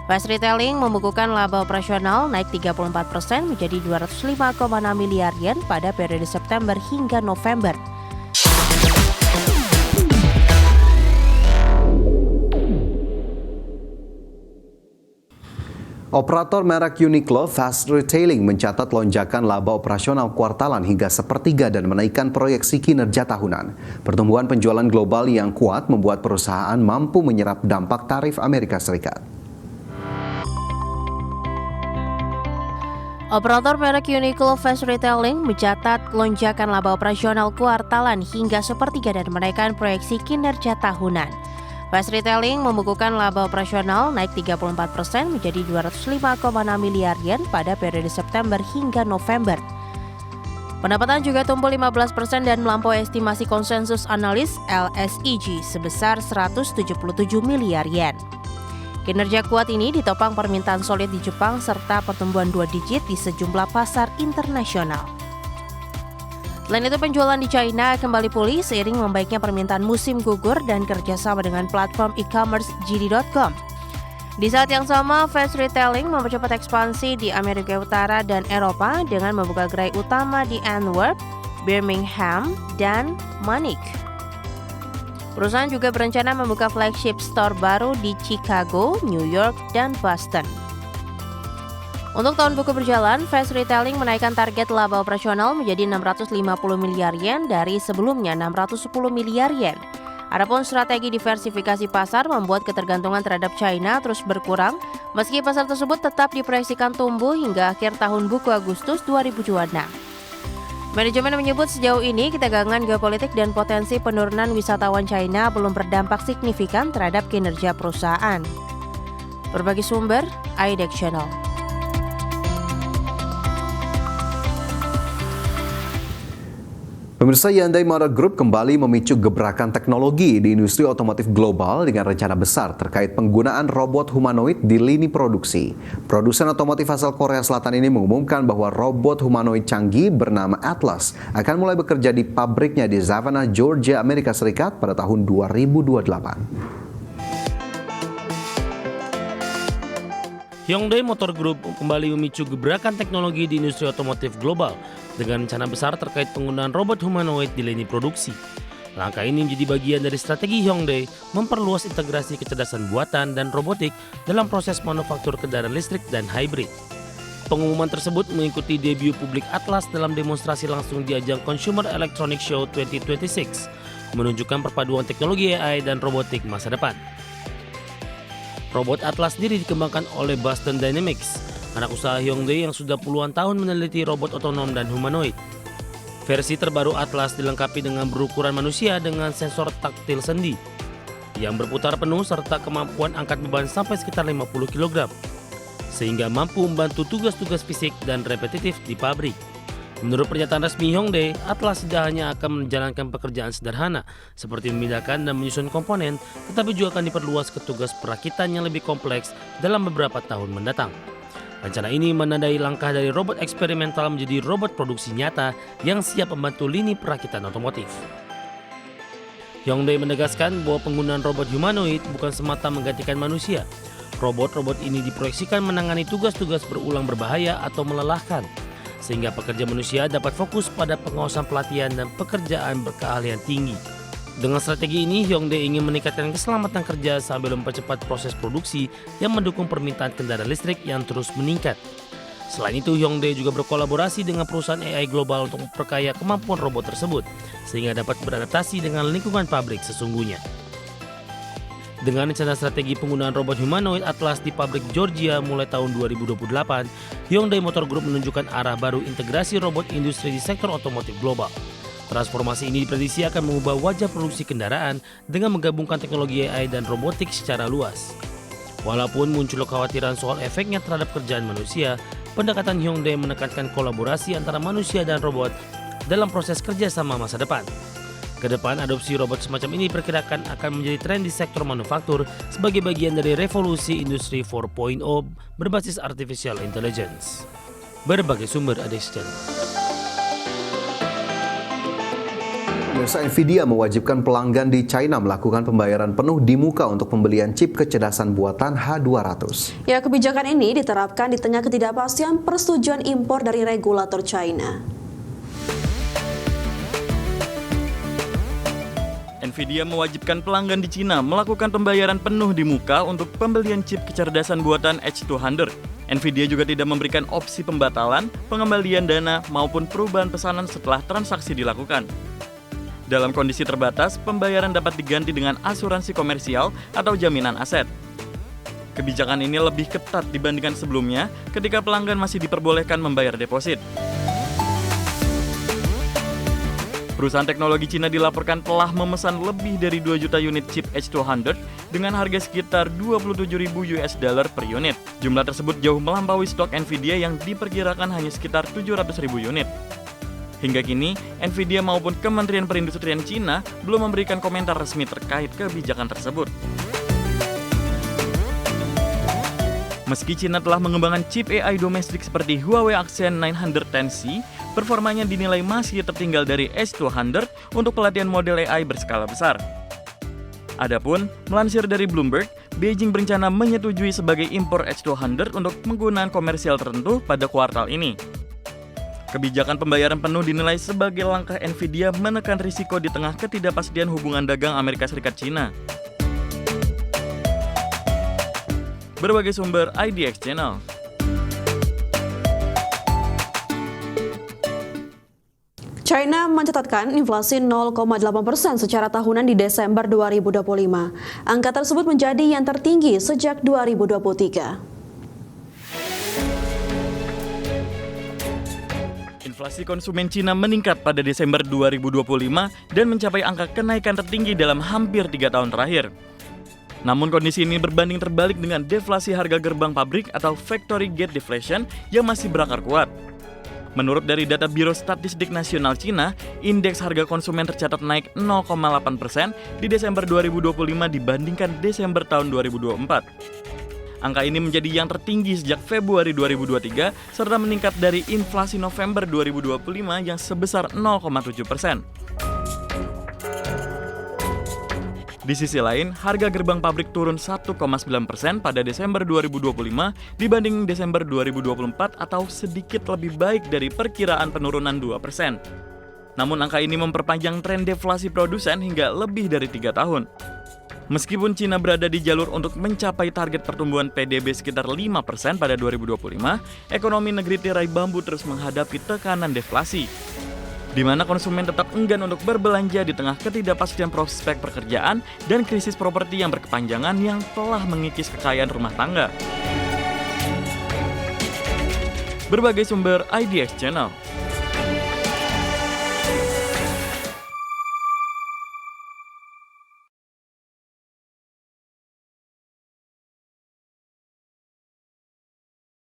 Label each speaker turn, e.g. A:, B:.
A: Fast Retailing membukukan laba operasional naik 34% menjadi 205,6 miliar yen pada periode September hingga November.
B: Operator merek Uniqlo Fast Retailing mencatat lonjakan laba operasional kuartalan hingga sepertiga dan menaikkan proyeksi kinerja tahunan. Pertumbuhan penjualan global yang kuat membuat perusahaan mampu menyerap dampak tarif Amerika Serikat.
A: Operator merek Uniqlo Fast Retailing mencatat lonjakan laba operasional kuartalan hingga sepertiga dan menaikkan proyeksi kinerja tahunan. Fast Retailing membukukan laba operasional naik 34% menjadi 205,6 miliar yen pada periode September hingga November. Pendapatan juga tumbuh 15% dan melampaui estimasi konsensus analis LSEG sebesar 177 miliar yen. Kinerja kuat ini ditopang permintaan solid di Jepang serta pertumbuhan 2 digit di sejumlah pasar internasional. Selain itu, penjualan di China kembali pulih seiring membaiknya permintaan musim gugur dan kerjasama dengan platform e-commerce JD.com. Di saat yang sama, Fast Retailing mempercepat ekspansi di Amerika Utara dan Eropa dengan membuka gerai utama di Antwerp, Birmingham, dan Munich. Perusahaan juga berencana membuka flagship store baru di Chicago, New York, dan Boston. Untuk tahun buku berjalan, Fast Retailing menaikkan target laba operasional menjadi 650 miliar yen dari sebelumnya 610 miliar yen. Adapun strategi diversifikasi pasar membuat ketergantungan terhadap China terus berkurang, meski pasar tersebut tetap diproyeksikan tumbuh hingga akhir tahun buku Agustus 2026. Manajemen menyebut sejauh ini ketegangan geopolitik dan potensi penurunan wisatawan China belum berdampak signifikan terhadap kinerja perusahaan. Berbagai sumber, IDEX Channel.
B: Pemirsa, Hyundai Motor Group kembali memicu gebrakan teknologi di industri otomotif global dengan rencana besar terkait penggunaan robot humanoid di lini produksi. Produsen otomotif asal Korea Selatan ini mengumumkan bahwa robot humanoid canggih bernama Atlas akan mulai bekerja di pabriknya di Savannah, Georgia, Amerika Serikat pada tahun 2028.
C: Hyundai Motor Group kembali memicu gebrakan teknologi di industri otomotif global dengan rencana besar terkait penggunaan robot humanoid di lini produksi. Langkah ini menjadi bagian dari strategi Hyundai memperluas integrasi kecerdasan buatan dan robotik dalam proses manufaktur kendaraan listrik dan hybrid. Pengumuman tersebut mengikuti debut publik Atlas dalam demonstrasi langsung di ajang Consumer Electronics Show 2026, menunjukkan perpaduan teknologi AI dan robotik masa depan. Robot Atlas sendiri dikembangkan oleh Boston Dynamics, anak usaha Hyundai yang sudah puluhan tahun meneliti robot otonom dan humanoid. Versi terbaru Atlas dilengkapi dengan berukuran manusia dengan sensor taktil sendi yang berputar penuh serta kemampuan angkat beban sampai sekitar 50 kg, sehingga mampu membantu tugas-tugas fisik dan repetitif di pabrik. Menurut pernyataan resmi Hyundai, Atlas tidak hanya akan menjalankan pekerjaan sederhana seperti memindahkan dan menyusun komponen, tetapi juga akan diperluas ke tugas perakitan yang lebih kompleks dalam beberapa tahun mendatang. Rencana ini menandai langkah dari robot eksperimental menjadi robot produksi nyata yang siap membantu lini perakitan otomotif. Hyundai menegaskan bahwa penggunaan robot humanoid bukan semata menggantikan manusia. Robot-robot ini diproyeksikan menangani tugas-tugas berulang berbahaya atau melelahkan, sehingga pekerja manusia dapat fokus pada pengawasan pelatihan dan pekerjaan berkeahlian tinggi. Dengan strategi ini, Hyundai ingin meningkatkan keselamatan kerja sambil mempercepat proses produksi yang mendukung permintaan kendaraan listrik yang terus meningkat. Selain itu, Hyundai juga berkolaborasi dengan perusahaan AI global untuk memperkaya kemampuan robot tersebut, sehingga dapat beradaptasi dengan lingkungan pabrik sesungguhnya. Dengan rencana strategi penggunaan robot humanoid Atlas di pabrik Georgia mulai tahun 2028, Hyundai Motor Group menunjukkan arah baru integrasi robot industri di sektor otomotif global. Transformasi ini diprediksi akan mengubah wajah produksi kendaraan dengan menggabungkan teknologi AI dan robotik secara luas. Walaupun muncul kekhawatiran soal efeknya terhadap kerjaan manusia, pendekatan Hyundai menekankan kolaborasi antara manusia dan robot dalam proses kerjasama masa depan. Kedepan, adopsi robot semacam ini diperkirakan akan menjadi tren di sektor manufaktur sebagai bagian dari revolusi industri 4.0 berbasis artificial intelligence. Berbagai sumber IDEX Channel.
B: Pemirsa, Nvidia mewajibkan pelanggan di China melakukan pembayaran penuh di muka untuk pembelian chip kecerdasan buatan H200.
D: Ya, kebijakan ini diterapkan di tengah ketidakpastian persetujuan impor dari regulator China.
E: Nvidia mewajibkan pelanggan di Cina melakukan pembayaran penuh di muka untuk pembelian chip kecerdasan buatan H200. Nvidia juga tidak memberikan opsi pembatalan, pengembalian dana, maupun perubahan pesanan setelah transaksi dilakukan. Dalam kondisi terbatas, pembayaran dapat diganti dengan asuransi komersial atau jaminan aset. Kebijakan ini lebih ketat dibandingkan sebelumnya ketika pelanggan masih diperbolehkan membayar deposit. Perusahaan teknologi Cina dilaporkan telah memesan lebih dari 2 juta unit chip H200 dengan harga sekitar $27.000 per unit. Jumlah tersebut jauh melampaui stok Nvidia yang diperkirakan hanya sekitar 700.000 unit. Hingga kini, Nvidia maupun Kementerian Perindustrian Cina belum memberikan komentar resmi terkait kebijakan tersebut. Meski Cina telah mengembangkan chip AI domestik seperti Huawei Accent 910C, performanya dinilai masih tertinggal dari H200 untuk pelatihan model AI berskala besar. Adapun, melansir dari Bloomberg, Beijing berencana menyetujui sebagai impor H200 untuk penggunaan komersial tertentu pada kuartal ini. Kebijakan pembayaran penuh dinilai sebagai langkah Nvidia menekan risiko di tengah ketidakpastian hubungan dagang Amerika Serikat-Cina. Berbagai sumber IDX Channel.
D: China mencatatkan inflasi 0,8% secara tahunan di Desember 2025. Angka tersebut menjadi yang tertinggi sejak 2023.
E: Inflasi konsumen Cina meningkat pada Desember 2025 dan mencapai angka kenaikan tertinggi dalam hampir 3 tahun terakhir. Namun kondisi ini berbanding terbalik dengan deflasi harga gerbang pabrik atau factory gate deflation yang masih berakar kuat. Menurut dari data Biro Statistik Nasional Cina, indeks harga konsumen tercatat naik 0,8% di Desember 2025 dibandingkan Desember tahun 2024. Angka ini menjadi yang tertinggi sejak Februari 2023 serta meningkat dari inflasi November 2025 yang sebesar 0,7%. Di sisi lain, harga gerbang pabrik turun 1,9% pada Desember 2025 dibanding Desember 2024 atau sedikit lebih baik dari perkiraan penurunan 2%. Namun angka ini memperpanjang tren deflasi produsen hingga lebih dari 3 tahun. Meskipun Cina berada di jalur untuk mencapai target pertumbuhan PDB sekitar 5% pada 2025, ekonomi negeri tirai bambu terus menghadapi tekanan deflasi, di mana konsumen tetap enggan untuk berbelanja di tengah ketidakpastian prospek pekerjaan dan krisis properti yang berkepanjangan yang telah mengikis kekayaan rumah tangga. Berbagai sumber IDX Channel.